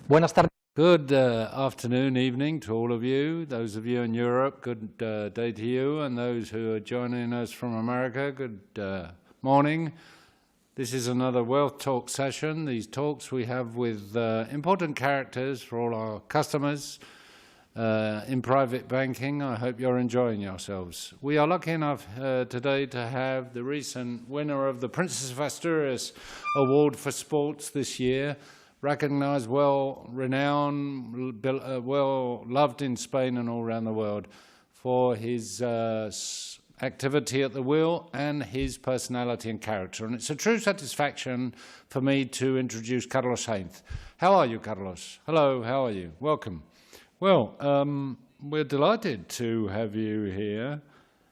Buenas tardes. Good afternoon, evening to all of you. Those of you in Europe, good day to you. And those who are joining us from America, good morning. This is another Wealth Talk session. These talks we have with important characters for all our customers in private banking. I hope you're enjoying yourselves. We are lucky enough today to have the recent winner of the Princess of Asturias Award for Sports this year, recognized, well-renowned, well-loved in Spain and all around the world for his activity at the wheel and his personality and character. And it's a true satisfaction for me to introduce Carlos Sainz. How are you, Carlos? Hello, how are you? Welcome. Well, we're delighted to have you here.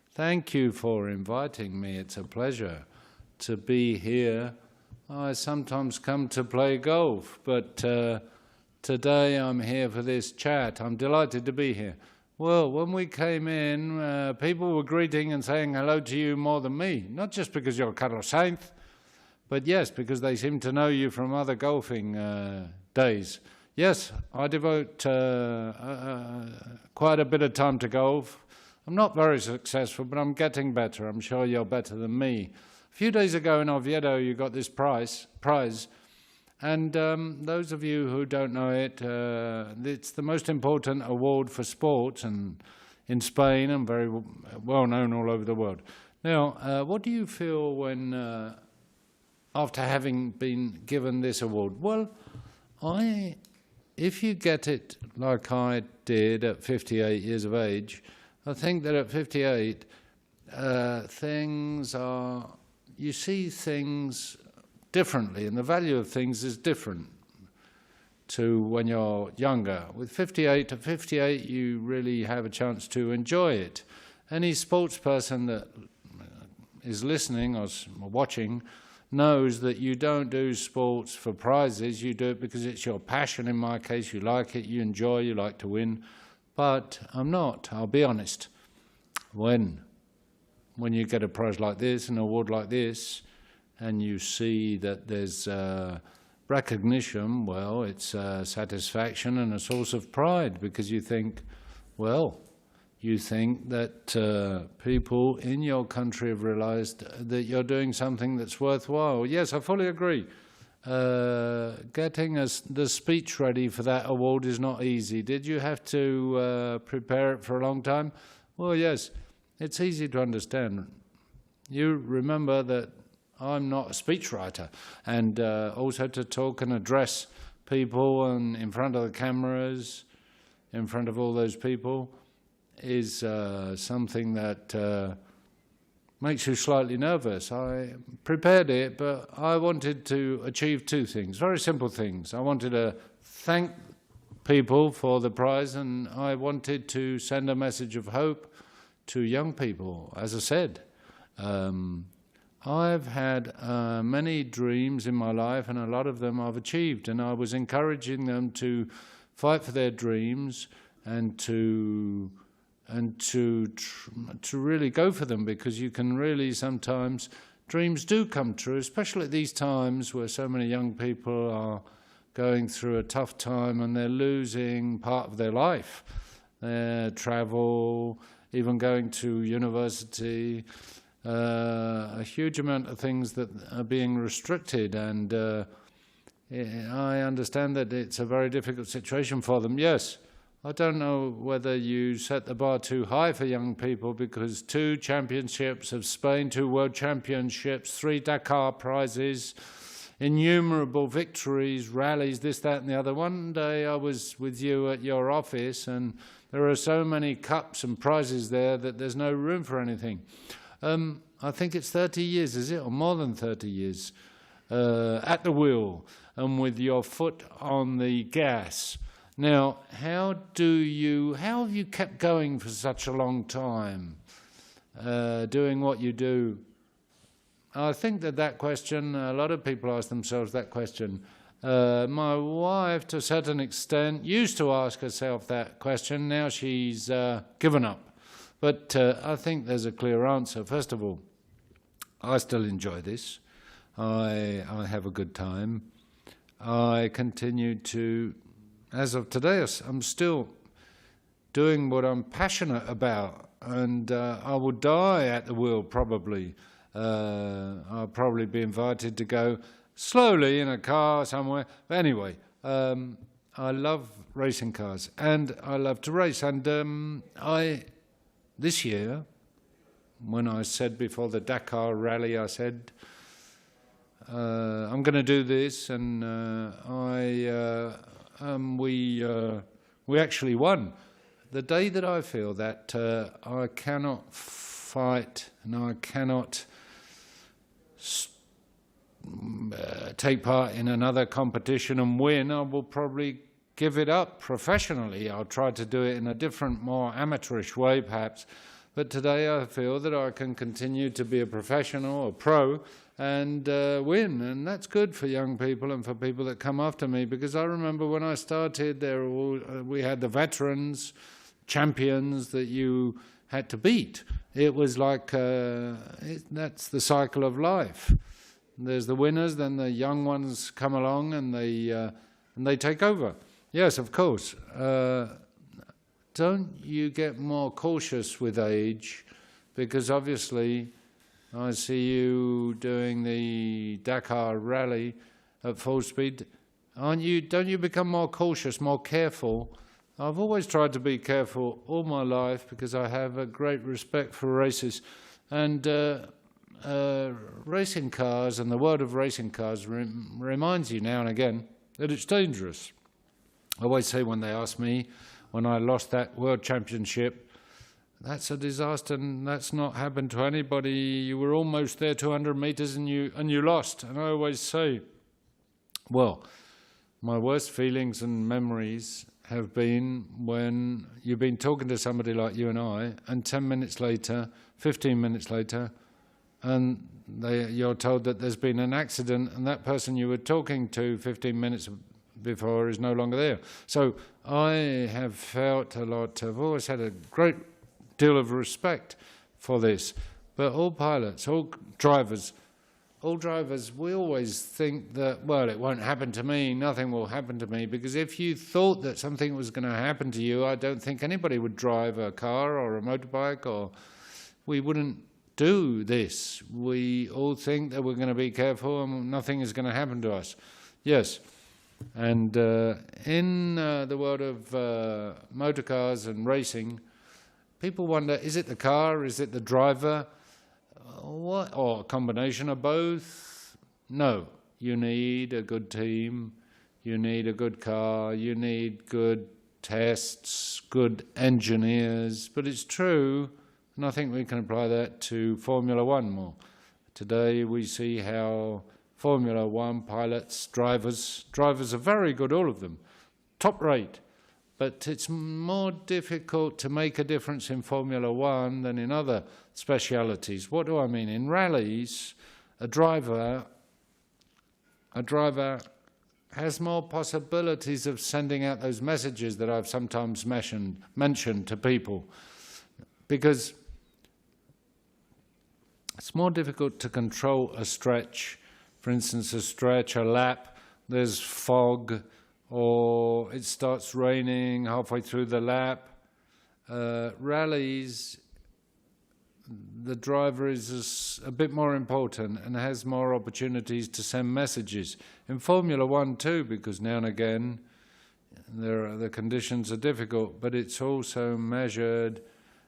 Thank you for inviting me. It's a pleasure to be here. I sometimes come to play golf, but today I'm here for this chat. I'm delighted to be here. Well, when we came in, people were greeting and saying hello to you more than me, not just because you're Carlos Sainz, but yes, because they seem to know you from other golfing days. Yes, I devote quite a bit of time to golf. I'm not very successful, but I'm getting better. I'm sure you're better than me. A few days ago in Oviedo, you got this prize, and those of you who don't know it, it's the most important award for sports and in Spain and very well known all over the world. Now, what do you feel when, after having been given this award? Well, if you get it like I did at 58 years of age, I think that at 58, you see things differently, and the value of things is different to when you're younger. With 58 to 58, you really have a chance to enjoy it. Any sports person that is listening or watching knows that you don't do sports for prizes. You do it because it's your passion. In my case, you like it, you enjoy, you like to win. But I'm not, I'll be honest. When you get a prize like this, an award like this, and you see that there's recognition, well, it's satisfaction and a source of pride, because you think, well, you think that people in your country have realized that you're doing something that's worthwhile. Yes, I fully agree. Getting the speech ready for that award is not easy. Did you have to prepare it for a long time? Well, yes. It's easy to understand. You remember that I'm not a speechwriter, and also to talk and address people and in front of the cameras, in front of all those people, is something that makes you slightly nervous. I prepared it, but I wanted to achieve two things, very simple things. I wanted to thank people for the prize, and I wanted to send a message of hope to young people. As I said, I've had many dreams in my life, and a lot of them I've achieved, and I was encouraging them to fight for their dreams and to really go for them, because you can really sometimes, dreams do come true, especially at these times where so many young people are going through a tough time and they're losing part of their life, their travel, even going to university, a huge amount of things that are being restricted, and I understand that it's a very difficult situation for them. Yes, I don't know whether you set the bar too high for young people, because 2 championships of Spain, 2 world championships, 3 Dakar prizes, innumerable victories, rallies, this, that, and the other. One day I was with you at your office, and there are so many cups and prizes there that there's no room for anything. I think it's 30 years, is it? Or more than 30 years at the wheel and with your foot on the gas. Now, how have you kept going for such a long time, doing what you do? I think that question, a lot of people ask themselves that question. My wife, to a certain extent, used to ask herself that question. Now she's given up. But I think there's a clear answer. First of all, I still enjoy this. I have a good time. I continue to as of today, I'm still doing what I'm passionate about, and I will die at the wheel probably. I'll probably be invited to go slowly in a car somewhere. But anyway, I love racing cars, and I love to race. And this year, when I said before the Dakar Rally, I said, I'm going to do this, and we actually won. The day that I feel that I cannot fight and I cannot take part in another competition and win, I will probably give it up professionally. I'll try to do it in a different, more amateurish way perhaps. But today I feel that I can continue to be a professional, a pro, and win. And that's good for young people and for people that come after me, because I remember when I started, we had the veterans, champions that you had to beat. It was like, that's the cycle of life. There's the winners, then the young ones come along and they take over. Yes, of course. Don't you get more cautious with age? Because obviously I see you doing the Dakar Rally at full speed. Don't you become more cautious, more careful? I've always tried to be careful all my life because I have a great respect for races. And racing cars and the world of racing cars reminds you now and again that it's dangerous. I always say when they ask me, when I lost that world championship, that's a disaster, and that's not happened to anybody. You were almost there 200 meters and you lost. And I always say, well, my worst feelings and memories have been when you've been talking to somebody like you and I, and 10 minutes later, 15 minutes later, and you're told that there's been an accident and that person you were talking to 15 minutes before is no longer there. So I have felt a lot, I've always had a great deal of respect for this. But all pilots, all drivers, we always think that, well, it won't happen to me, nothing will happen to me, because if you thought that something was going to happen to you, I don't think anybody would drive a car or a motorbike, or we wouldn't do this. We all think that we're going to be careful and nothing is going to happen to us. Yes. And in the world of motor cars and racing, people wonder, is it the car, is it the driver, what, or a combination of both? No, you need a good team, you need a good car, you need good tests, good engineers, but it's true, and I think we can apply that to Formula One more. Today we see how Formula One pilots, drivers are very good, all of them, top rate. But it's more difficult to make a difference in Formula One than in other specialities. What do I mean? In rallies, a driver has more possibilities of sending out those messages that I've sometimes mentioned to people, because it's more difficult to control a stretch. For instance, a lap, there's fog, or it starts raining halfway through the lap. Rallies, the driver is a bit more important and has more opportunities to send messages. In Formula One too, because now and again the conditions are difficult, but it's also measured,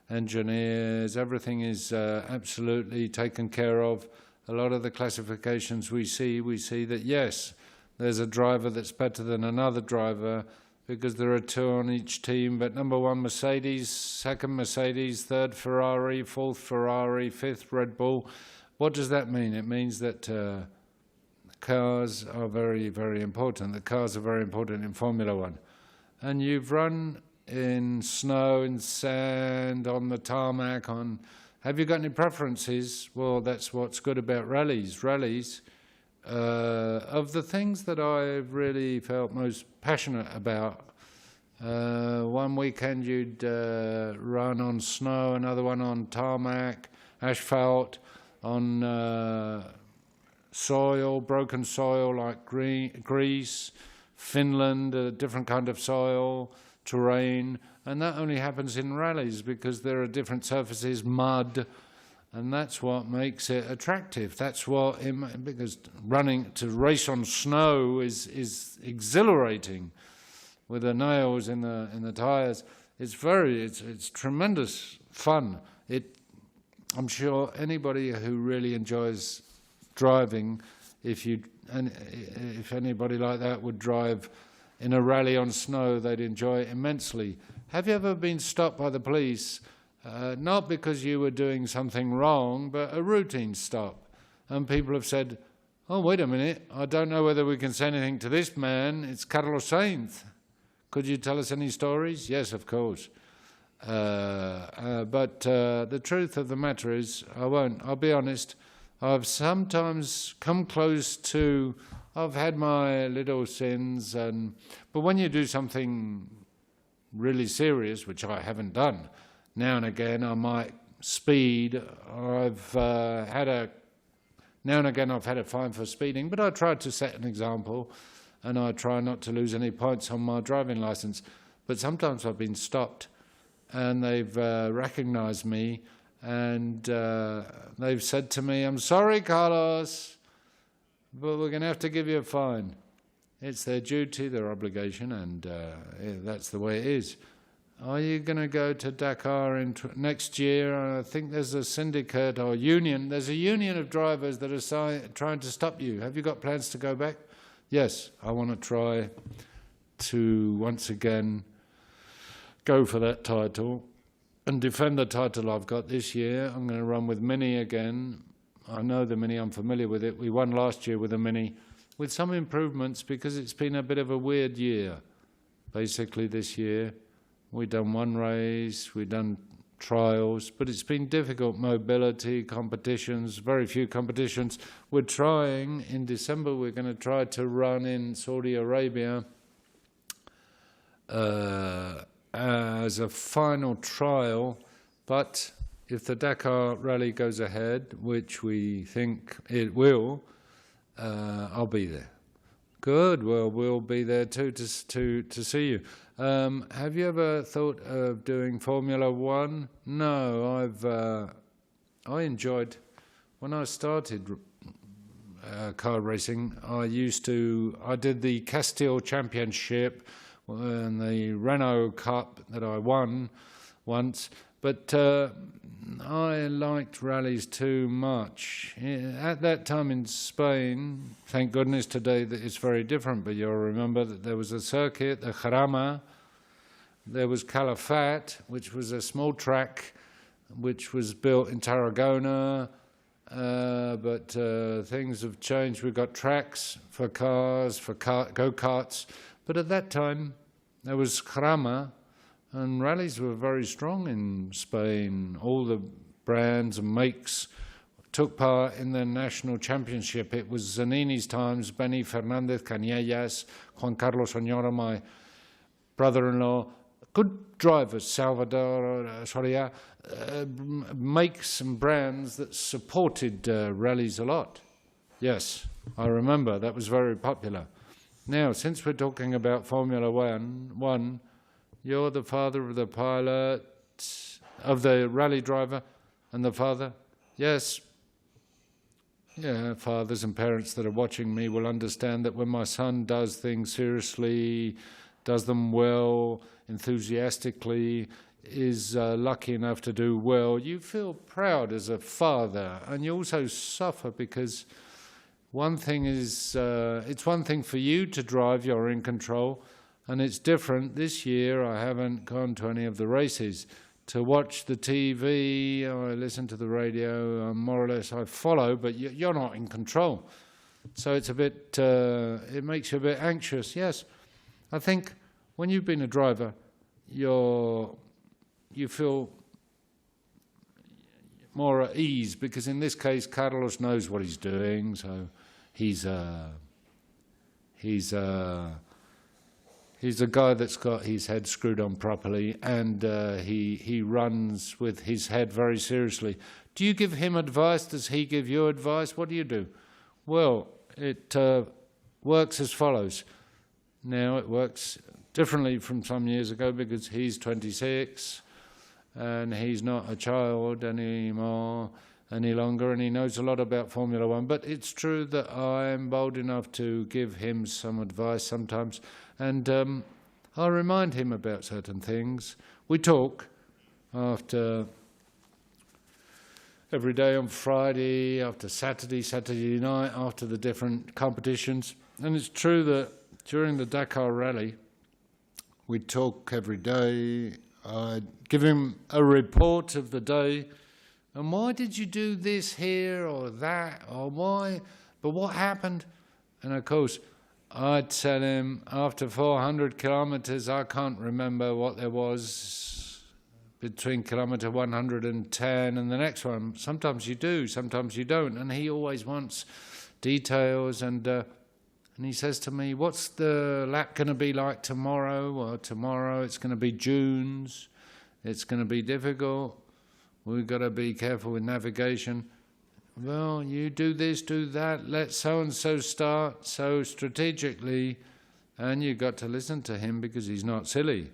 engineers, everything is absolutely taken care of. A lot of the classifications we see that yes, there's a driver that's better than another driver because there are two on each team, but number one Mercedes, second Mercedes, third Ferrari, fourth Ferrari, fifth Red Bull. What does that mean? It means that cars are very, very important. The cars are very important in Formula One. And you've run in snow, in sand, on the tarmac, have you got any preferences? Well, that's what's good about rallies. Of the things that I've really felt most passionate about, one weekend you'd run on snow, another one on tarmac, asphalt, on soil, broken soil like grease, Finland, a different kind of soil, terrain, and that only happens in rallies because there are different surfaces, mud, and that's what makes it attractive. That's what, because running to race on snow is exhilarating with the nails in the tires. It's tremendous fun. I'm sure anybody who really enjoys driving, if anybody like that would drive in a rally on snow, they'd enjoy it immensely. Have you ever been stopped by the police, not because you were doing something wrong, but a routine stop? And people have said, oh, wait a minute, I don't know whether we can say anything to this man. It's Carlos Sainz. Could you tell us any stories? Yes, of course. But the truth of the matter is, I won't. I'll be honest. I've sometimes come close to, I've had my little sins, but when you do something really serious, which I haven't done, now and again I might speed. Now and again I've had a fine for speeding, but I tried to set an example, and I try not to lose any points on my driving license. But sometimes I've been stopped, and they've recognised me, and they've said to me, I'm sorry, Carlos, but we're going to have to give you a fine. It's their duty, their obligation, and that's the way it is. Are you going to go to Dakar next year? I think there's a syndicate or union. There's a union of drivers that are trying to stop you. Have you got plans to go back? Yes, I want to try to once again go for that title and defend the title I've got this year. I'm going to run with Mini again. I know the Mini, I'm familiar with it. We won last year with a Mini, with some improvements because it's been a bit of a weird year. Basically this year, we've done one race, we've done trials, but it's been difficult. Mobility, competitions, very few competitions. We're trying, in December, we're going to try to run in Saudi Arabia as a final trial, but if the Dakar rally goes ahead, which we think it will, I'll be there. Good, well, we'll be there too to see you. Have you ever thought of doing Formula One? No, I enjoyed, when I started car racing, I did the Castile Championship and the Renault Cup that I won once, but I liked rallies too much. At that time in Spain, thank goodness today that it's very different, but you'll remember that there was a circuit, the Jarama, there was Calafat, which was a small track which was built in Tarragona, but things have changed. We've got tracks for cars, for go-karts, but at that time there was Jarama, and rallies were very strong in Spain. All the brands and makes took part in the national championship. It was Zanini's times, Benny Fernandez, Canellas, Juan Carlos Oñora, my brother-in-law, good drivers, Salvador Soria, makes and brands that supported rallies a lot. Yes, I remember, that was very popular. Now, since we're talking about Formula One, you're the father of the pilot, of the rally driver, and the father? Yes. Yeah, fathers and parents that are watching me will understand that when my son does things seriously, does them well, enthusiastically, is lucky enough to do well, you feel proud as a father, and you also suffer because one thing is, it's one thing for you to drive, you're in control, and it's different. This year I haven't gone to any of the races. To watch the TV, I listen to the radio, more or less I follow, but you're not in control. So it's a bit, it makes you a bit anxious. Yes, I think when you've been a driver, you feel more at ease, because in this case Carlos knows what he's doing, so he's a guy that's got his head screwed on properly, and he runs with his head very seriously. Do you give him advice? Does he give you advice? What do you do? Well, it works as follows. now it works differently from some years ago because he's 26 and he's not a child any longer, and he knows a lot about Formula One. But it's true that I'm bold enough to give him some advice sometimes, and I remind him about certain things. We talk after every day on Friday, after Saturday night, after the different competitions. And it's true that during the Dakar Rally, we talk every day. I'd give him a report of the day. And why did you do this here or that, or why? But what happened? And of course, I'd tell him after 400 kilometres, I can't remember what there was between kilometre 110 and the next one. Sometimes you do, sometimes you don't. And he always wants details. And he says to me, what's the lap going to be like tomorrow? Well, tomorrow it's going to be dunes. It's going to be difficult. We've got to be careful with navigation. Well, you do this, do that, let so-and-so start so strategically, and you've got to listen to him because he's not silly.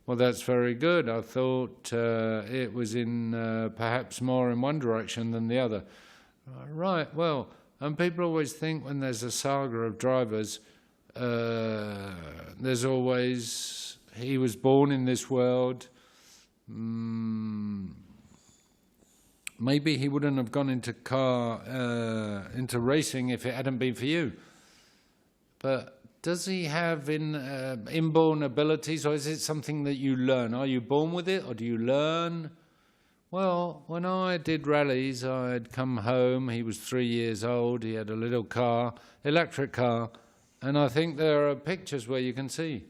Well, that's very good. I thought it was in perhaps more in one direction than the other. Right, well, and people always think when there's a saga of drivers, there's always, he was born in this world, maybe he wouldn't have gone into into racing if it hadn't been for you. But does he have inborn abilities, or is it something that you learn? Are you born with it, or do you learn? Well, when I did rallies, I'd come home. He was 3 years old. He had a little car, electric car, and I think there are pictures where you can see.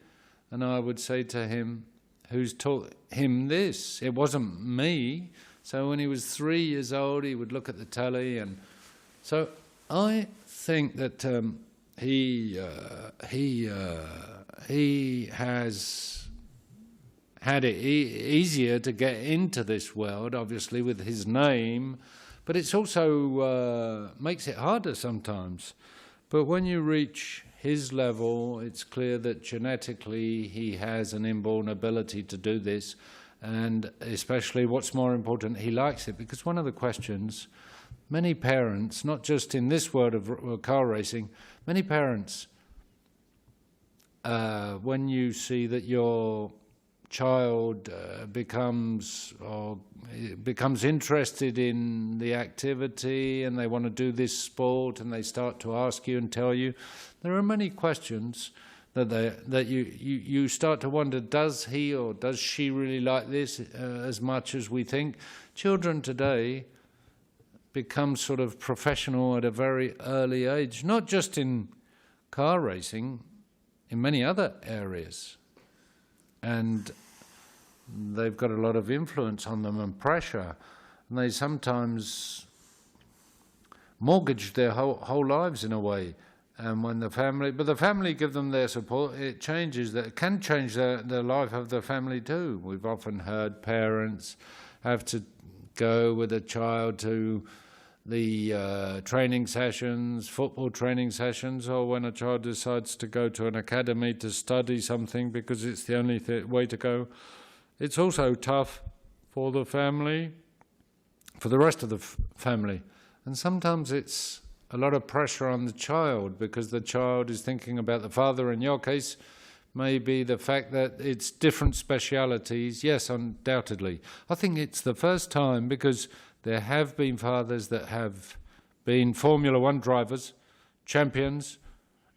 And I would say to him, who's taught him this? It wasn't me. So when he was 3 years old, he would look at the telly, and so I think that he has had it easier to get into this world, obviously with his name, but it's also makes it harder sometimes. But when you reach his level, it's clear that genetically he has an inborn ability to do this. And especially, what's more important, he likes it. Because one of the questions, many parents, not just in this world of car racing, many parents, when you see that your child becomes interested in the activity and they want to do this sport and they start to ask you and tell you, there are many questions that you start to wonder, does he or does she really like this as much as we think? Children today become sort of professional at a very early age, not just in car racing, in many other areas. And they've got a lot of influence on them and pressure, and they sometimes mortgage their whole lives in a way. And when the family give them their support, it can change the life of the family too. We've often heard parents have to go with a child to the training sessions, football training sessions, or when a child decides to go to an academy to study something because it's the only way to go. It's also tough for the family, for the rest of the family. And sometimes it's a lot of pressure on the child because the child is thinking about the father. In your case, maybe the fact that it's different specialities. Yes, undoubtedly. I think it's the first time, because there have been fathers that have been Formula One drivers, champions,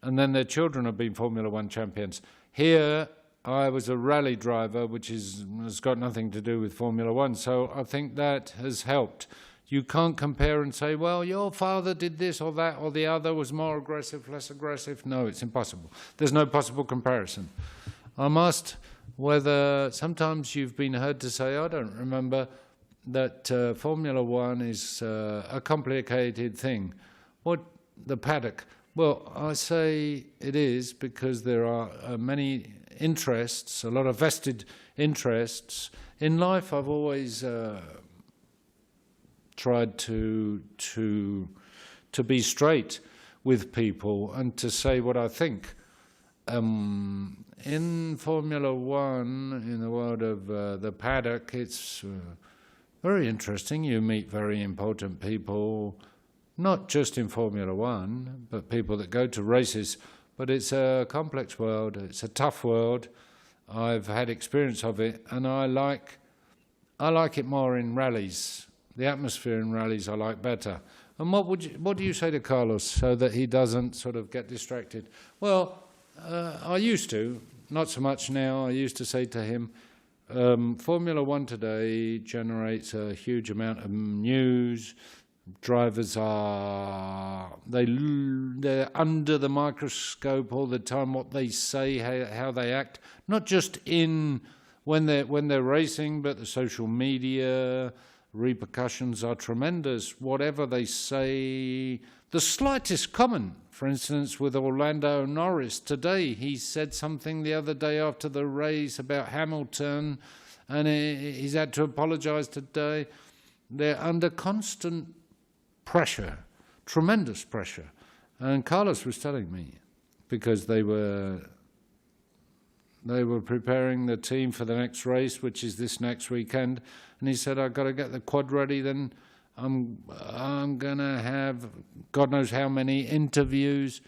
and then their children have been Formula One champions. Here, I was a rally driver, which has got nothing to do with Formula One, so I think that has helped. You can't compare and say, well, your father did this or that or the other, was more aggressive, less aggressive. No, it's impossible. There's no possible comparison. I'm asked whether sometimes you've been heard to say, I don't remember, that Formula One is a complicated thing. What, the paddock? Well, I say it is because there are many interests, a lot of vested interests. In life, I've always tried to be straight with people and to say what I think. In Formula One, in the world of the paddock, it's very interesting. You meet very important people, not just in Formula One, but people that go to races. But it's a complex world. It's a tough world. I've had experience of it, and I like it more in rallies. The atmosphere in rallies I like better. And what do you say to Carlos so that he doesn't sort of get distracted? Well, I used to, not so much now. I used to say to him, Formula One today generates a huge amount of news. Drivers they're under the microscope all the time. What they say, how they act, not just when they're racing, but the social media repercussions are tremendous. Whatever they say, the slightest comment. For instance, with Orlando Norris today, he said something the other day after the race about Hamilton, and he's had to apologise today. They're under constant pressure, tremendous pressure. And Carlos was telling me, because they were preparing the team for the next race, which is this next weekend, and he said, I've got to get the quad ready, then I'm going to have God knows how many interviews.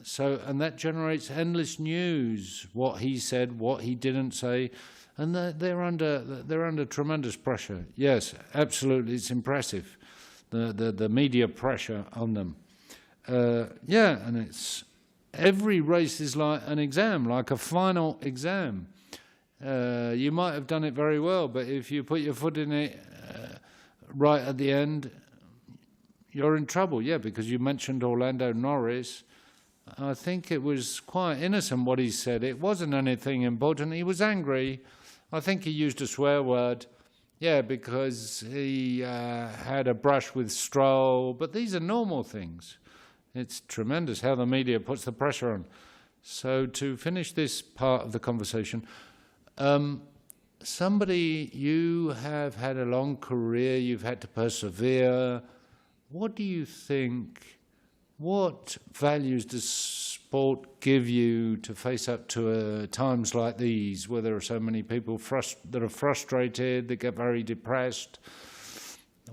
So, and that generates endless news, what he said, what he didn't say, and they're under tremendous pressure. Yes, absolutely, it's impressive, the media pressure on them. Yeah, and it's every race is like an exam, like a final exam. You might have done it very well, but if you put your foot in it right at the end, you're in trouble. Yeah, because you mentioned Orlando Norris. I think it was quite innocent what he said. It wasn't anything important. He was angry. I think he used a swear word. Yeah, because he had a brush with Stroll. But these are normal things. It's tremendous how the media puts the pressure on. So to finish this part of the conversation, you have had a long career, you've had to persevere. What do you think, what values does sport give you to face up to times like these, where there are so many people that are frustrated, that get very depressed?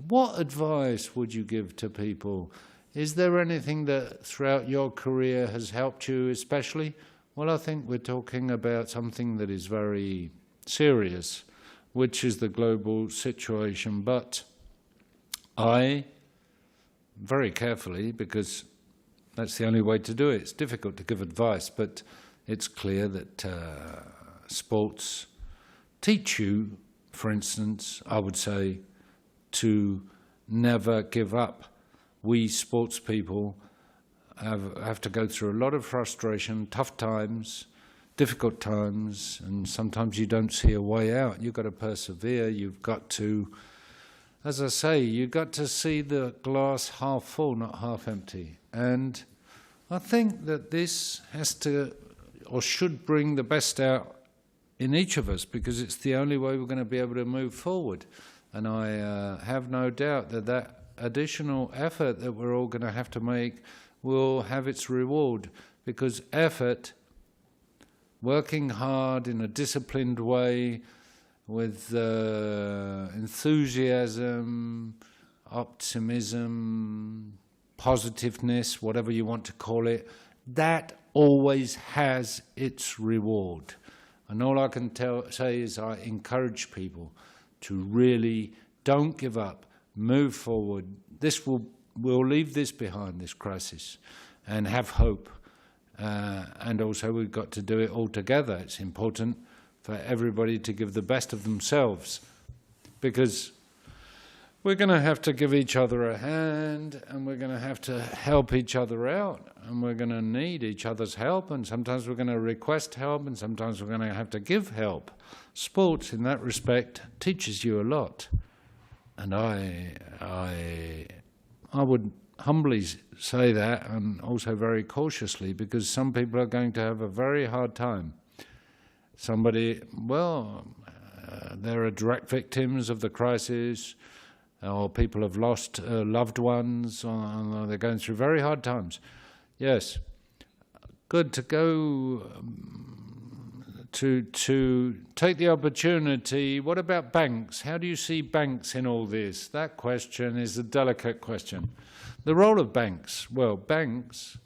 What advice would you give to people? Is there anything that throughout your career has helped you especially? Well, I think we're talking about something that is very serious, which is the global situation. But I, very carefully, because that's the only way to do it. It's difficult to give advice, but it's clear that sports teach you, for instance, I would say, to never give up. We sports people have to go through a lot of frustration, tough times, difficult times, and sometimes you don't see a way out. You've got to persevere. You've got to, as I say, you've got to see the glass half full, not half empty. And I think that this has to, or should bring the best out in each of us, because it's the only way we're going to be able to move forward. And I have no doubt that additional effort that we're all going to have to make will have its reward, because effort, working hard in a disciplined way with enthusiasm, optimism, positiveness, whatever you want to call it, that always has its reward. And all I can say is I encourage people to really don't give up, move forward. We'll leave this behind, this crisis, and have hope. And also we've got to do it all together. It's important for everybody to give the best of themselves, because we're going to have to give each other a hand, and we're going to have to help each other out, and we're going to need each other's help, and sometimes we're going to request help, and sometimes we're going to have to give help. Sports, in that respect, teaches you a lot. And I would humbly say that, and also very cautiously, because some people are going to have a very hard time. There are direct victims of the crisis, or people have lost loved ones, or they're going through very hard times. Yes, good to go to take the opportunity. What about banks? How do you see banks in all this? That question is a delicate question. The role of banks. Well, banks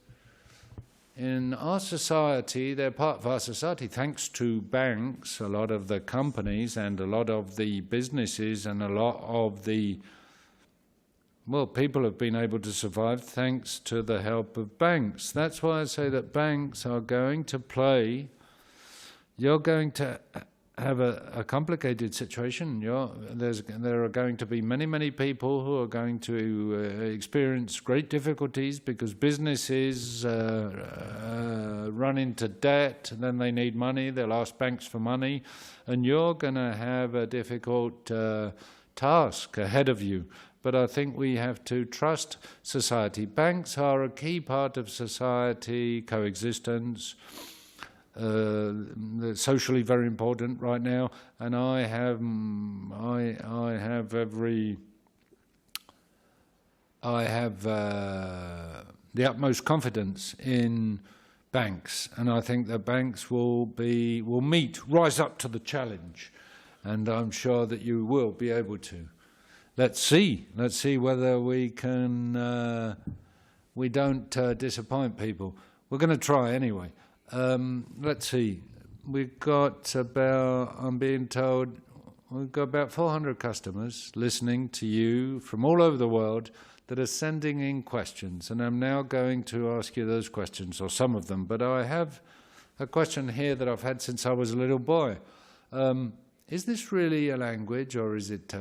in our society, they're part of our society. Thanks to banks, a lot of the companies and a lot of the businesses and a lot of the, well, people have been able to survive thanks to the help of banks. That's why I say that banks are going to play. You're going to have a complicated situation. There are going to be many people who are going to experience great difficulties because businesses run into debt, and then they need money. They'll ask banks for money, and you're going to have a difficult task ahead of you. But I think we have to trust society. Banks are a key part of society, coexistence. They're socially very important right now, and I have the utmost confidence in banks, and I think that banks will rise up to the challenge, and I'm sure that you will be able to. Let's see whether we can we don't disappoint people. We're going to try anyway. Let's see. We've got about, I'm being told, we've got about 400 customers listening to you from all over the world that are sending in questions. And I'm now going to ask you those questions, or some of them. But I have a question here that I've had since I was a little boy. Is this really a language, or is it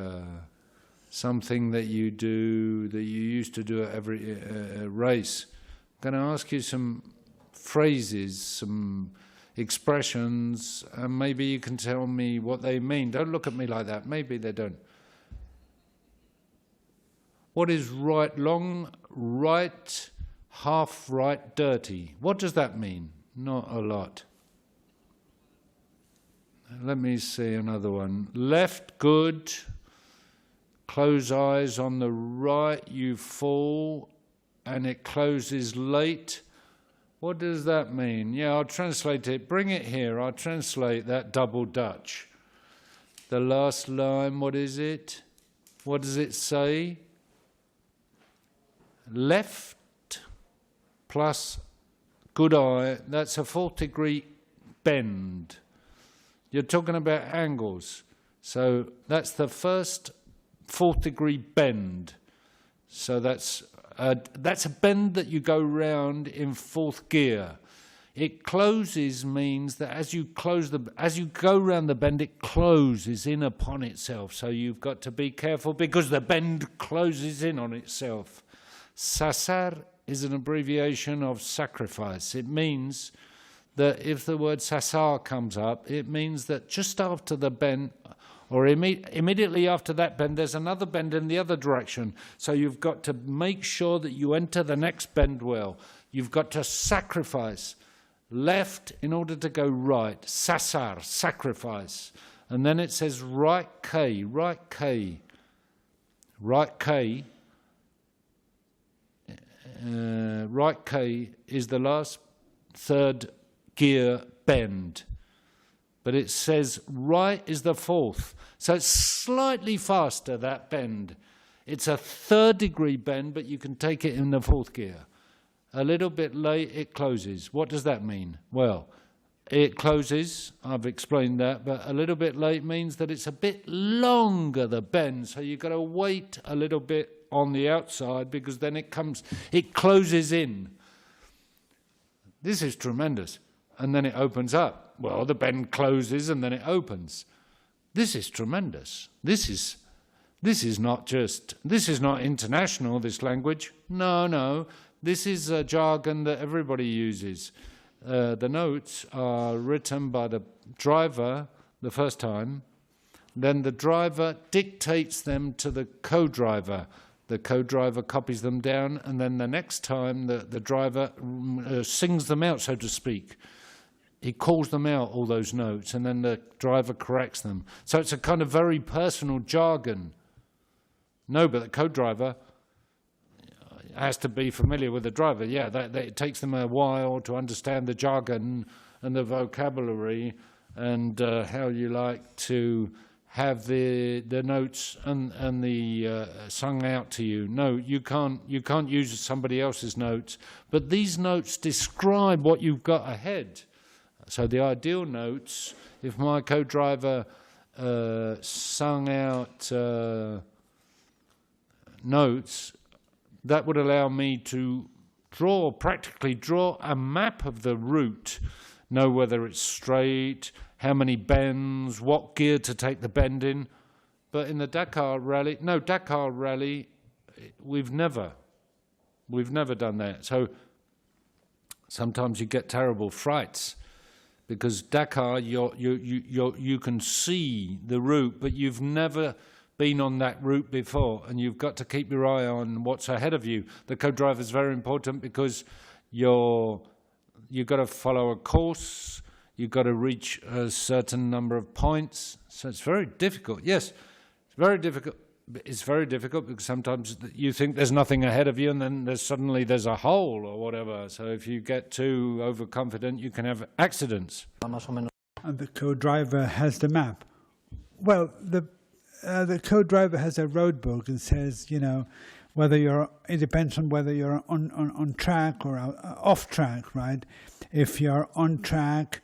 something that you do, that you used to do at every race? I'm going to ask you some phrases, some expressions, and maybe you can tell me what they mean. Don't look at me like that. Maybe they don't. What is right long, right, half right, dirty? What does that mean? Not a lot. Let me see another one. Left, good. Close eyes on the right, you fall, and it closes late. What does that mean? Yeah, I'll translate it. Bring it here. I'll translate that double Dutch. The last line, what is it? What does it say? Left plus good eye, that's a 4th-degree bend. You're talking about angles. So that's the first 4th-degree bend. So that's a bend that you go round in 4th gear. It closes means that as you go round the bend, it closes in upon itself. So you've got to be careful because the bend closes in on itself. Sasar is an abbreviation of sacrifice. It means that if the word sasar comes up, it means that just after the bend, or immediately after that bend, there's another bend in the other direction. So you've got to make sure that you enter the next bend well. You've got to sacrifice left in order to go right. Sasar, sacrifice. And then it says right K, right K. Right K. Right K is the last 3rd gear bend. But it says right is the 4th. So it's slightly faster, that bend. It's a 3rd-degree bend, but you can take it in the 4th gear. A little bit late, it closes. What does that mean? Well, it closes, I've explained that, but a little bit late means that it's a bit longer, the bend, so you've got to wait a little bit on the outside because then it closes in. This is tremendous. And then it opens up. Well, the bend closes and then it opens. This is tremendous. This is not international, this language. No. This is a jargon that everybody uses. The notes are written by the driver the first time. Then the driver dictates them to the co-driver. The co-driver copies them down, and then the next time the driver sings them out, so to speak. He calls them out, all those notes, and then the driver corrects them. So it's a kind of very personal jargon. No, but the co-driver, has to be familiar with the driver. Yeah, that it takes them a while to understand the jargon and the vocabulary and how you like to have the notes and the sung out to you. No, you can't use somebody else's notes, but these notes describe what you've got ahead. So the ideal notes, if my co-driver sung out notes, that would allow me to practically draw a map of the route, know whether it's straight, how many bends, what gear to take the bend in. But in the Dakar Rally, we've never done that. So sometimes you get terrible frights because Dakar, you can see the route, but you've never been on that route before, and you've got to keep your eye on what's ahead of you. The co-driver is very important because you've got to follow a course. You've got to reach a certain number of points. So it's very difficult. Yes, it's very difficult. It's very difficult because sometimes you think there's nothing ahead of you and then suddenly there's a hole or whatever. So if you get too overconfident, you can have accidents. And the co-driver has the map. Well, the co-driver has a road book and says, it depends on whether you're on track or off track, right? If you're on track,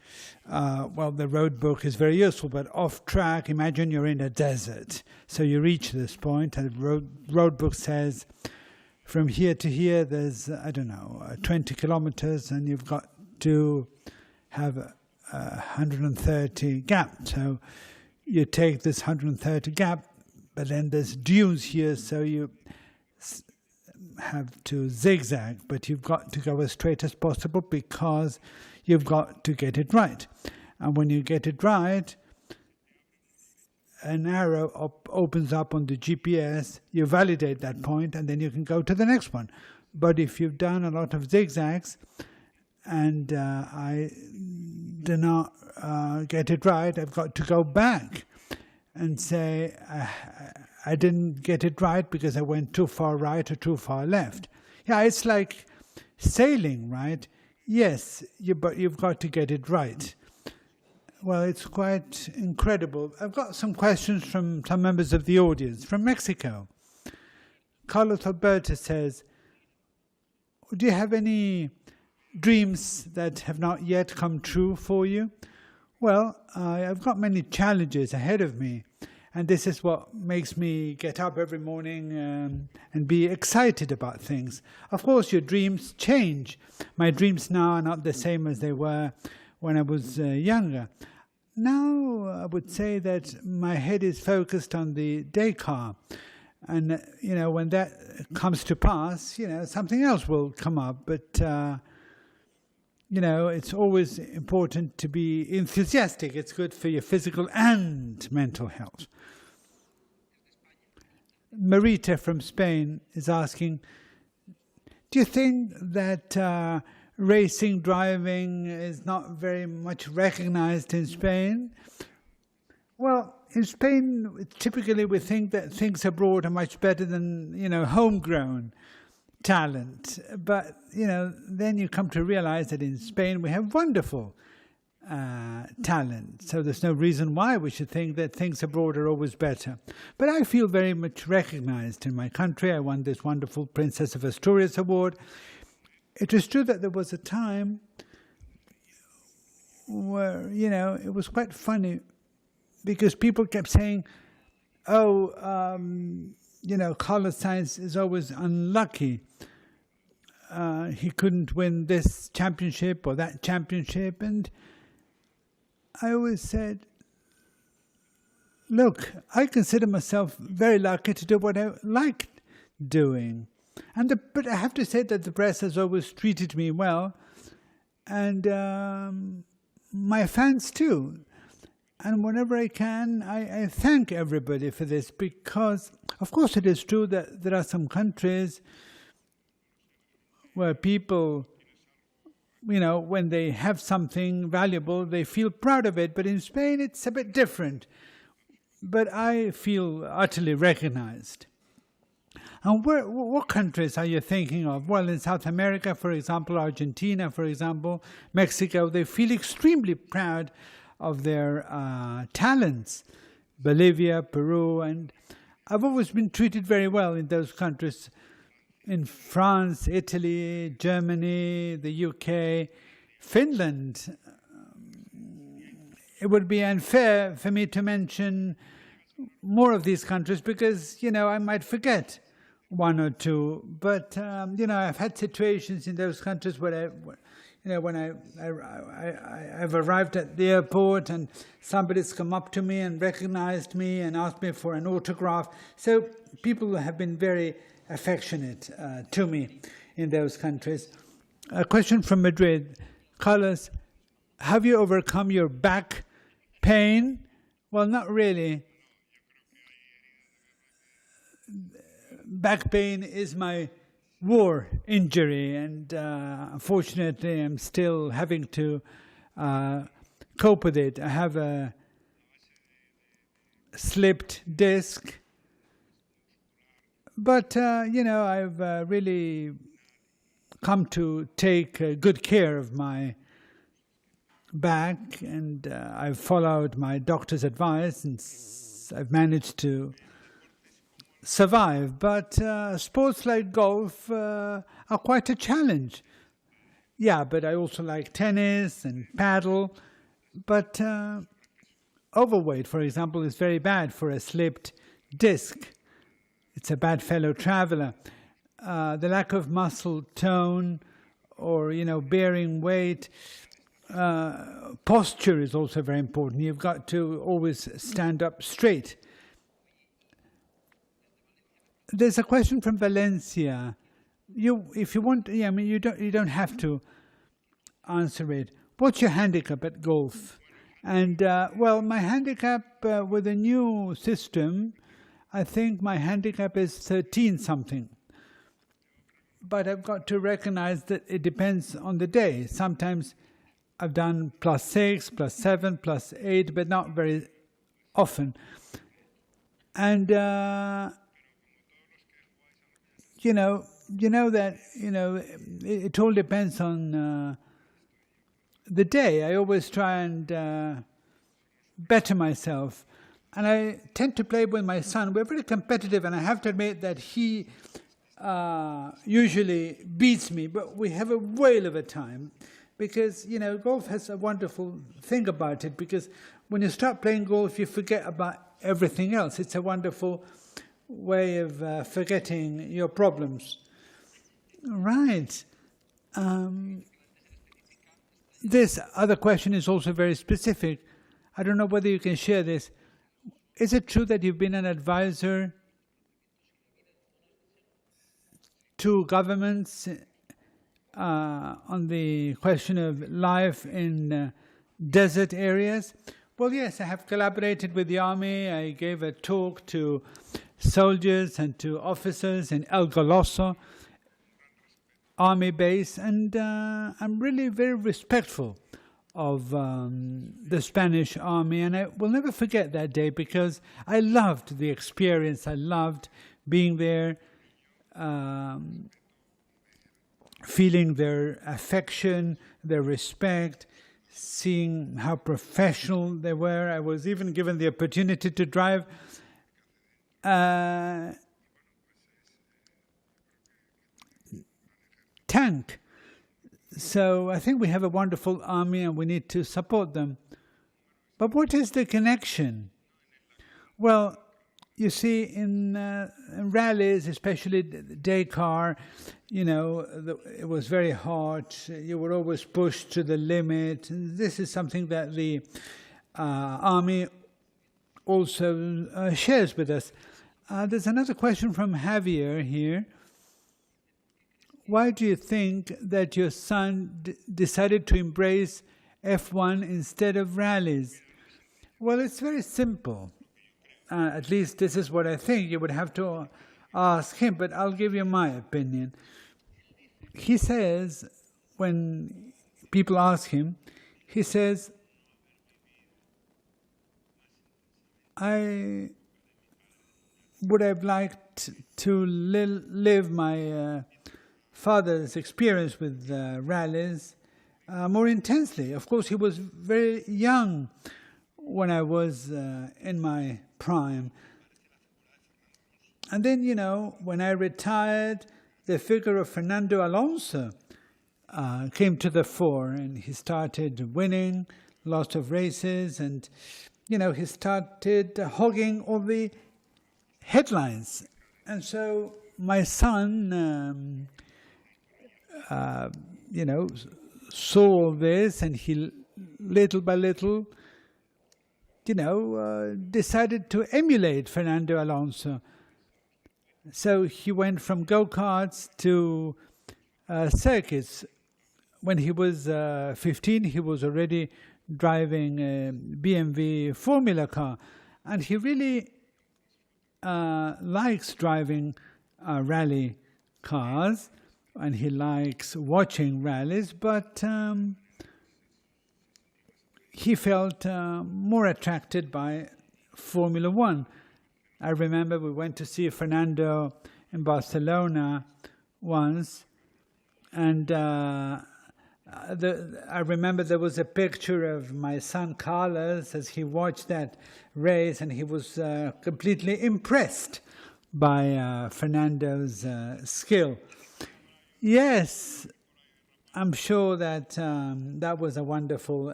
the road book is very useful, but off track, imagine you're in a desert. So you reach this point, and the road book says, from here to here, there's, 20 kilometers, and you've got to have a 130 gap. So you take this 130 gap, but then there's dunes here, so you have to zigzag, but you've got to go as straight as possible because you've got to get it right. And when you get it right, an arrow opens up on the GPS, you validate that point, and then you can go to the next one. But if you've done a lot of zigzags and I do not get it right, I've got to go back and say, I didn't get it right because I went too far right or too far left. Yeah, it's like sailing, right? Yes, but you've got to get it right. Well, it's quite incredible. I've got some questions from some members of the audience. From Mexico, Carlos Alberto says, do you have any dreams that have not yet come true for you? Well, I've got many challenges ahead of me. And this is what makes me get up every morning and be excited about things. Of course, your dreams change. My dreams now are not the same as they were when I was younger. Now, I would say that my head is focused on the Dakar. And, when that comes to pass, something else will come up. But, it's always important to be enthusiastic. It's good for your physical and mental health. Marita from Spain is asking, do you think that racing driving is not very much recognized in Spain? Well, in Spain, typically we think that things abroad are much better than, homegrown talent. But, then you come to realize that in Spain we have wonderful talent. So there's no reason why we should think that things abroad are always better. But I feel very much recognized in my country. I won this wonderful Princess of Asturias award. It is true that there was a time where, it was quite funny because people kept saying, Carlos Sainz is always unlucky. He couldn't win this championship or that championship. And I always said, look, I consider myself very lucky to do what I like doing. But I have to say that the press has always treated me well, and my fans too. And whenever I can, I thank everybody for this because, of course, it is true that there are some countries where people, when they have something valuable, they feel proud of it. But in Spain, it's a bit different. But I feel utterly recognized. And what countries are you thinking of? Well, in South America, for example, Argentina, for example, Mexico, they feel extremely proud of their talents. Bolivia, Peru, and I've always been treated very well in those countries. In France, Italy, Germany, the UK, Finland. It would be unfair for me to mention more of these countries because, I might forget one or two. But, I've had situations in those countries where when I've arrived at the airport and somebody's come up to me and recognized me and asked me for an autograph. So people have been very affectionate to me in those countries. A question from Madrid. Carlos, have you overcome your back pain? Well, not really. Back pain is my war injury, and unfortunately I'm still having to cope with it. I have a slipped disc, but I've really come to take good care of my back, and I've followed my doctor's advice, and I've managed to survive. But sports like golf are quite a challenge. Yeah, but I also like tennis and paddle. But overweight, for example, is very bad for a slipped disc. It's a bad fellow traveler. The lack of muscle tone or, bearing weight. Posture is also very important. You've got to always stand up straight. There's a question from Valencia. If you want, you don't have to answer it. What's your handicap at golf? And my handicap with the new system, I think my handicap is 13 something. But I've got to recognize that it depends on the day. Sometimes I've done +6, +7, +8, but not very often. And it all depends on the day. I always try and better myself. And I tend to play with my son. We're very competitive, and I have to admit that he usually beats me, but we have a whale of a time. Because, golf has a wonderful thing about it, because when you start playing golf, you forget about everything else. It's a wonderful way of forgetting your problems. Right. This other question is also very specific. I don't know whether you can share this. Is it true that you've been an advisor to governments on the question of life in desert areas? Well, yes, I have collaborated with the army. I gave a talk to soldiers and to officers in El Goloso army base, and I'm really very respectful of the Spanish army, and I will never forget that day because I loved the experience. I loved being there, feeling their affection, their respect, seeing how professional they were. I was even given the opportunity to drive a tank. So I think we have a wonderful army and we need to support them. But what is the connection? Well, you see, in rallies, especially Dakar, it was very hot. You were always pushed to the limit. And this is something that the army also shares with us. There's another question from Javier here. Why do you think that your son decided to embrace F1 instead of rallies? Well, it's very simple. At least this is what I think. You would have to ask him, but I'll give you my opinion. He says, when people ask him, he says, I would have liked to live my father's experience with rallies more intensely. Of course, he was very young when I was in my prime. And then, when I retired, the figure of Fernando Alonso came to the fore, and he started winning lots of races, and, he started hogging all the headlines. And so my son, saw all this, and he, little by little, decided to emulate Fernando Alonso. So he went from go-karts to circuits. When he was 15, he was already driving a BMW Formula car. And he really likes driving rally cars, and he likes watching rallies, but he felt more attracted by Formula One. I remember we went to see Fernando in Barcelona once, and I remember there was a picture of my son Carlos as he watched that race, and he was completely impressed by Fernando's skill. Yes, I'm sure that that was a wonderful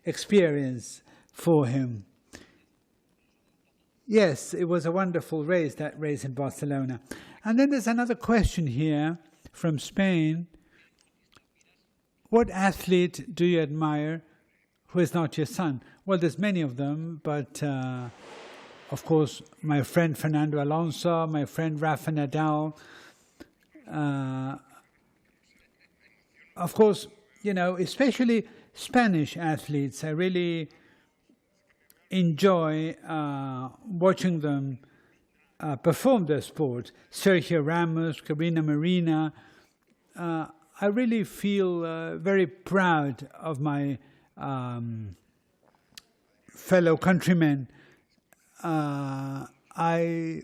experience for him. Yes, it was a wonderful race, that race in Barcelona. And then there's another question here from Spain. What athlete do you admire who is not your son? Well, there's many of them, but of course, my friend Fernando Alonso, my friend Rafa Nadal. Of course, especially Spanish athletes, I really enjoy watching them perform their sport. Sergio Ramos, Karina Marina. I really feel very proud of my fellow countrymen. I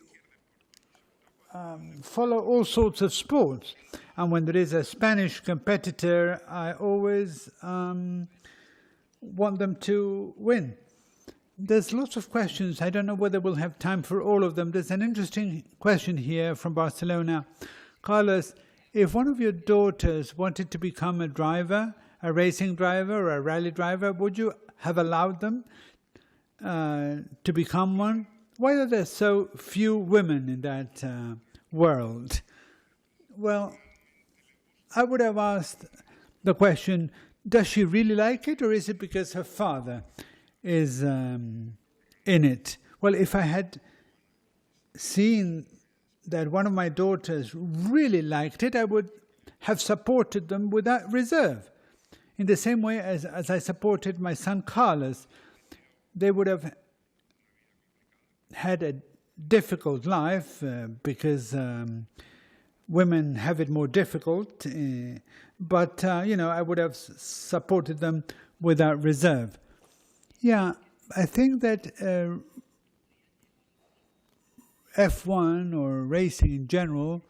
follow all sorts of sports, and when there is a Spanish competitor, I always want them to win. There's lots of questions. I don't know whether we'll have time for all of them. There's an interesting question here from Barcelona. Carlos, if one of your daughters wanted to become a driver, a racing driver or a rally driver, would you have allowed them to become one? Why are there so few women in that world? Well, I would have asked the question, does she really like it, or is it because her father is in it? Well, if I had seen that one of my daughters really liked it, I would have supported them without reserve. In the same way as I supported my son Carlos. They would have had a difficult life because women have it more difficult, but I would have supported them without reserve. Yeah, I think that F1 or racing in general,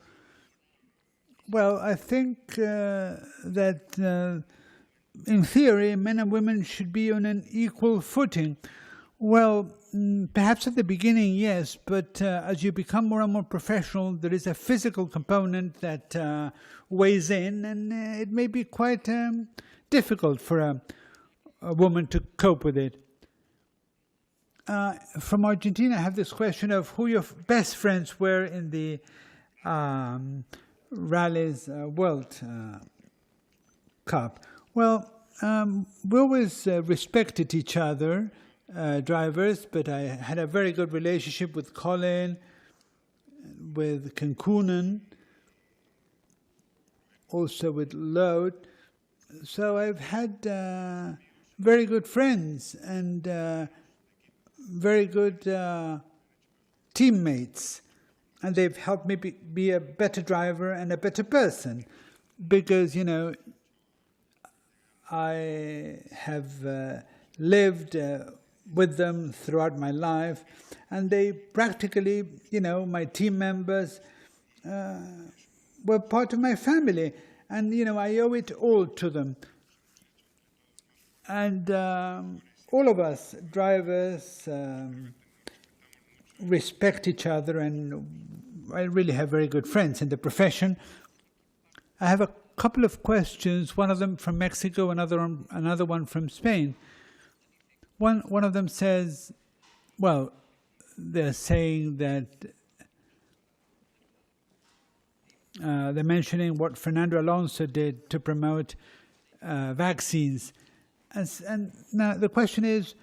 well, I think that in theory, men and women should be on an equal footing. Well, perhaps at the beginning, yes, but as you become more and more professional, there is a physical component that weighs in, and it may be quite difficult for a woman to cope with it. From Argentina, I have this question of who your best friends were in the Rally's World Cup. Well, we always respected each other, drivers, but I had a very good relationship with Colin, with Cancunen, also with Lode. So I've had very good friends and very good teammates, and they've helped me be a better driver and a better person, because, I have lived with them throughout my life, and they practically, my team members were part of my family, and I owe it all to them. And all of us drivers respect each other, and I really have very good friends in the profession. I have a couple of questions, one of them from Mexico, another one from Spain. One of them says, well, they're saying that they're mentioning what Fernando Alonso did to promote vaccines. And now the question is,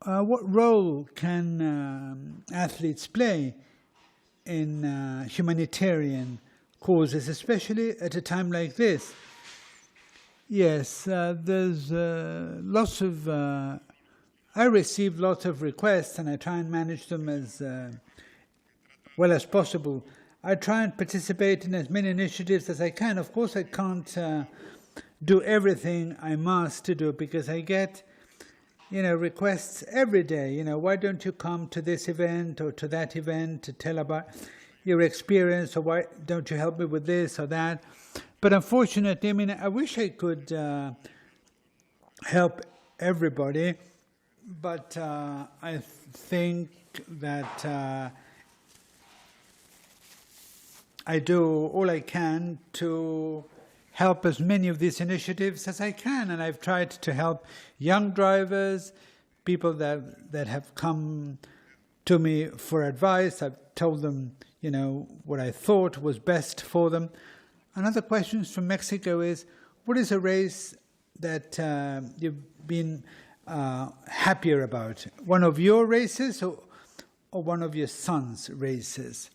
what role can athletes play in humanitarian causes, especially at a time like this? Yes, there's lots of... I receive lots of requests, and I try and manage them as well as possible. I try and participate in as many initiatives as I can. Of course, I can't do everything I must to do, because I get, requests every day. Why don't you come to this event or to that event to tell about your experience, or why don't you help me with this or that? But unfortunately, I wish I could help everybody, but I think that I do all I can to help as many of these initiatives as I can, and I've tried to help young drivers, people that have come to me for advice. I've told them, what I thought was best for them. Another question from Mexico is, what is a race that you've been happier about? One of your races or one of your son's races?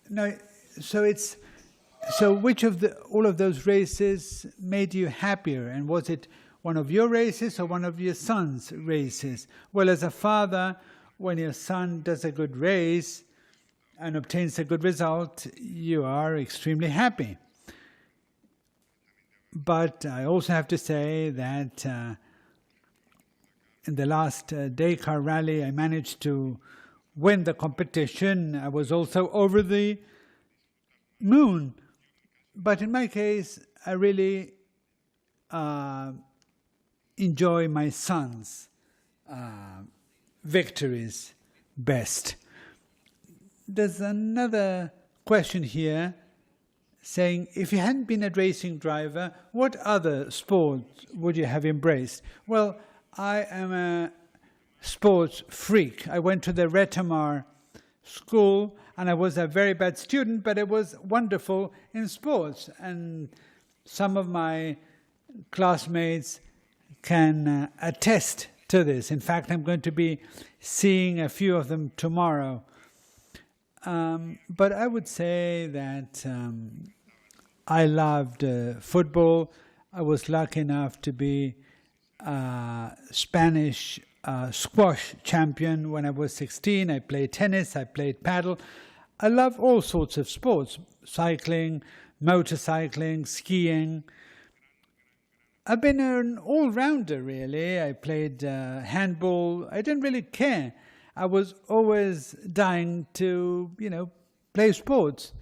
No, so which of all of those races made you happier? And was it one of your races or one of your son's races? Well, as a father, when your son does a good race and obtains a good result, you are extremely happy. But I also have to say that in the last Dakar rally, I managed to win the competition. I was also over the moon. But in my case, I really enjoy my son's victories best. There's another question here saying, if you hadn't been a racing driver, what other sports would you have embraced? Well, I am a sports freak. I went to the Retamar school, and I was a very bad student, but I was wonderful in sports. And some of my classmates can attest to this. In fact, I'm going to be seeing a few of them tomorrow. But I would say that I loved football. I was lucky enough to be Spanish squash champion when I was 16. I played tennis, I played paddle. I love all sorts of sports: cycling, motorcycling, skiing. I've been an all-rounder, really. I played handball. I didn't really care. I was always dying to, play sports.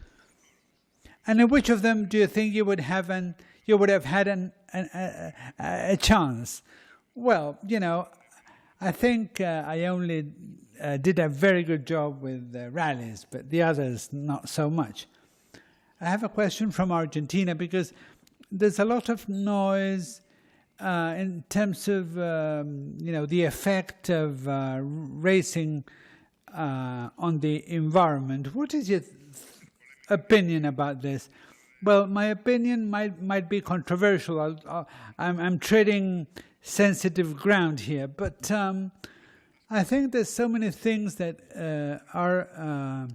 And in which of them do you think you would have had a chance? Well, I think I only did a very good job with rallies, but the others not so much. I have a question from Argentina, because there's a lot of noise in terms of, the effect of racing on the environment. What is your opinion about this? Well, my opinion might be controversial. I'm treading sensitive ground here, but I think there's so many things that are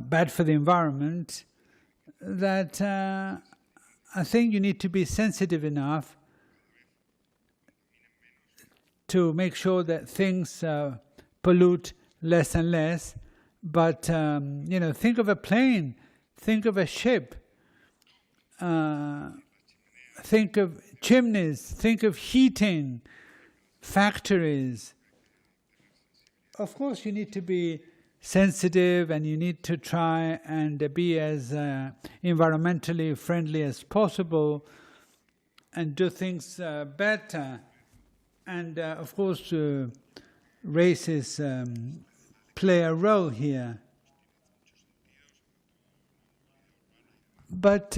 bad for the environment that I think you need to be sensitive enough to make sure that things pollute less and less. But, think of a plane, think of a ship, think of chimneys, think of heating, factor is, of course, you need to be sensitive and you need to try and be as environmentally friendly as possible and do things better. And of course, races play a role here. But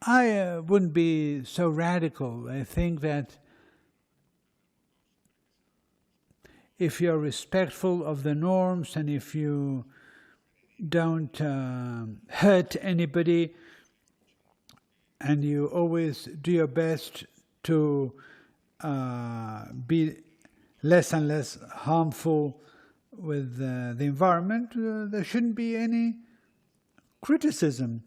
I wouldn't be so radical. I think that if you're respectful of the norms and if you don't hurt anybody and you always do your best to be less and less harmful with the environment, there shouldn't be any criticism.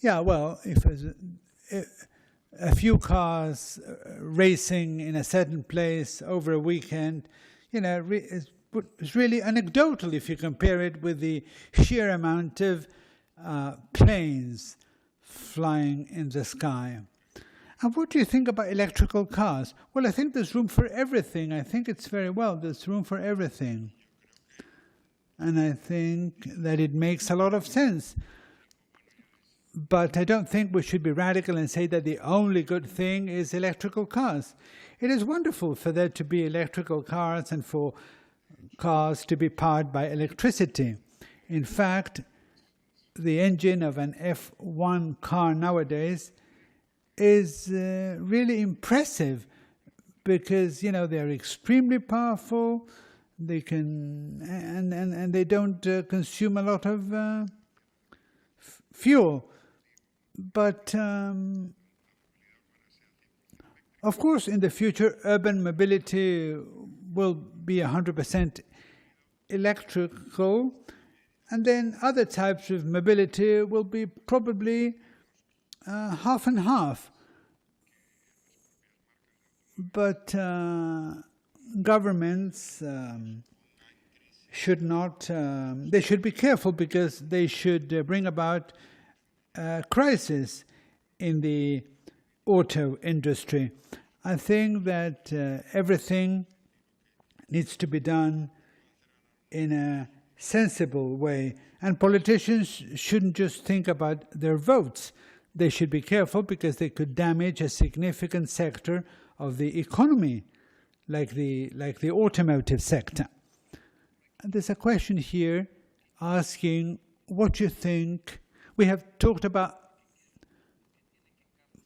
Yeah, well, if there's a few cars racing in a certain place over a weekend, it's really anecdotal if you compare it with the sheer amount of planes flying in the sky. And what do you think about electrical cars? Well, I think there's room for everything. I think it's very well. There's room for everything. And I think that it makes a lot of sense. But I don't think we should be radical and say that the only good thing is electrical cars. It is wonderful for there to be electrical cars and for cars to be powered by electricity. In fact, the engine of an F1 car nowadays is really impressive because, they're extremely powerful. They can, and they don't consume a lot of fuel. But, of course, in the future, urban mobility will be 100% electrical, and then other types of mobility will be probably half and half. But governments should not, they should be careful because they should bring about crisis in the auto industry. I think that everything needs to be done in a sensible way, and politicians shouldn't just think about their votes. They should be careful because they could damage a significant sector of the economy, like the automotive sector. And there's a question here asking what you think. We have talked about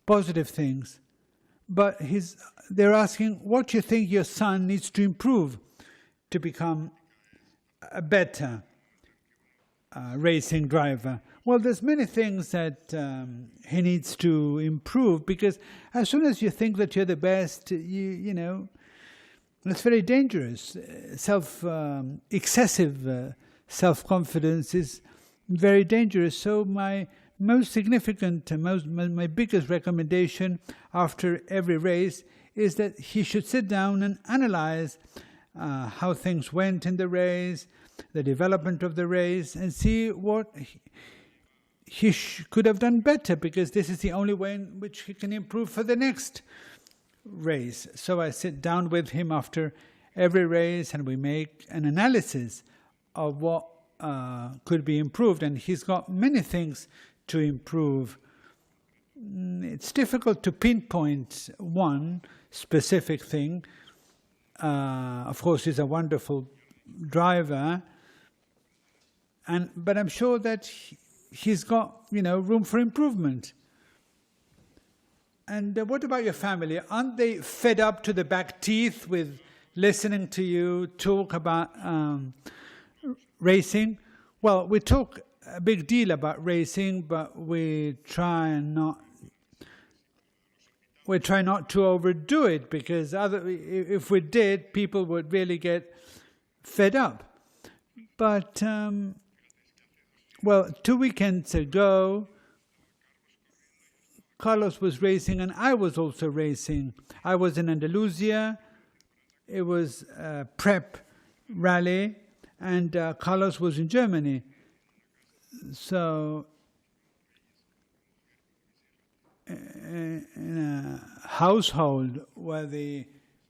positive things, but they're asking what you think your son needs to improve to become a better racing driver. Well, there's many things that he needs to improve, because as soon as you think that you're the best, it's very dangerous. Excessive self-confidence is very dangerous. So my most significant, my biggest recommendation after every race is that he should sit down and analyze how things went in the race, the development of the race, and see what he could have done better, because this is the only way in which he can improve for the next race. So I sit down with him after every race and we make an analysis of what could be improved, and he's got many things to improve. It's difficult to pinpoint one specific thing. Of course, he's a wonderful driver, but I'm sure that he's got room for improvement. And what about your family? Aren't they fed up to the back teeth with listening to you talk about racing? Well, we talk a big deal about racing, but we try not to overdo it, because if we did, people would really get fed up. But 2 weekends ago, Carlos was racing and I was also racing. I was in Andalusia. It was a prep rally, and Carlos was in Germany. So in a household where the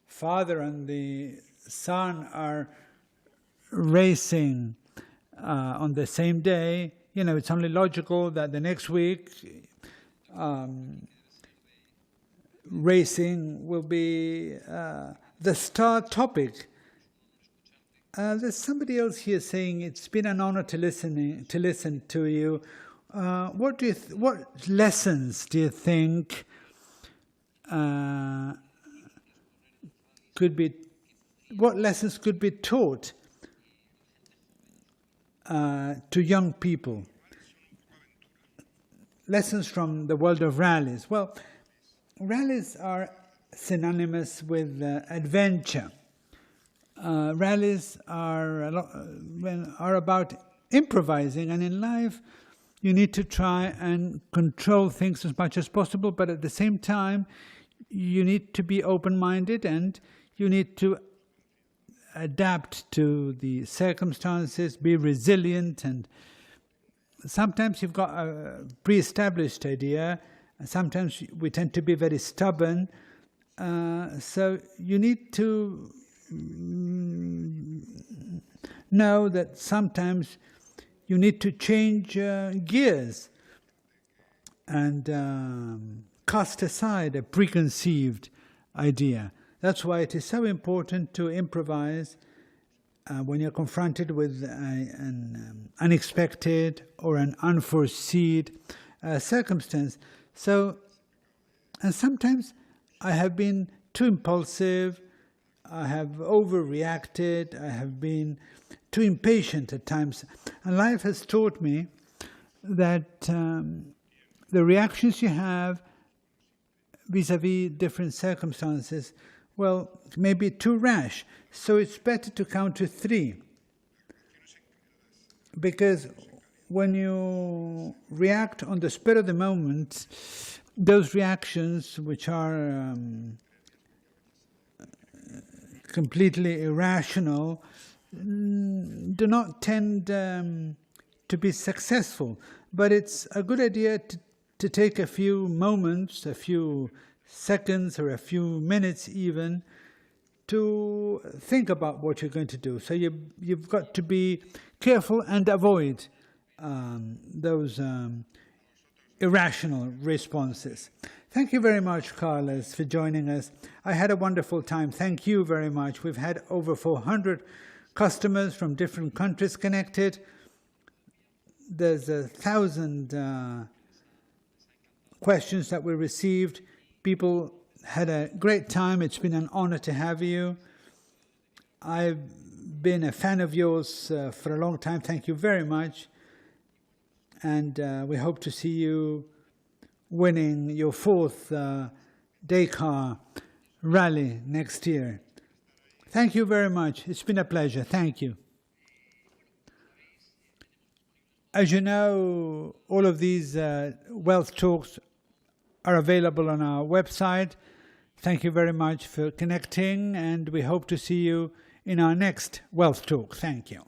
father and the son are racing on the same day, it's only logical that the next week racing will be the star topic. There's somebody else here saying it's been an honor to listen to you. What lessons do you think could be taught to young people? Lessons from the world of rallies. Well, rallies are synonymous with adventure. Rallies are about improvising, and in life you need to try and control things as much as possible, but at the same time you need to be open-minded and you need to adapt to the circumstances, be resilient, and sometimes you've got a pre-established idea, and sometimes we tend to be very stubborn, so you need to know that sometimes you need to change gears and cast aside a preconceived idea. That's why it is so important to improvise when you're confronted with an unexpected or an unforeseen circumstance. And sometimes I have been too impulsive, I have overreacted, I have been too impatient at times. And life has taught me that the reactions you have vis-a-vis different circumstances, may be too rash. So it's better to count to 3. Because when you react on the spur of the moment, those reactions which are completely irrational do not tend to be successful. But it's a good idea to take a few moments, a few seconds or a few minutes even, to think about what you're going to do. So you've got to be careful and avoid those irrational responses. Thank you very much, Carlos, for joining us. I had a wonderful time. Thank you very much. We've had over 400 customers from different countries connected. There's 1,000 questions that we received. People had a great time. It's been an honor to have you. I've been a fan of yours for a long time. Thank you very much. And we hope to see you winning your 4th Dakar rally next year. Thank you very much. It's been a pleasure. Thank you. As you know, all of these wealth talks are available on our website. Thank you very much for connecting, and we hope to see you in our next wealth talk. Thank you.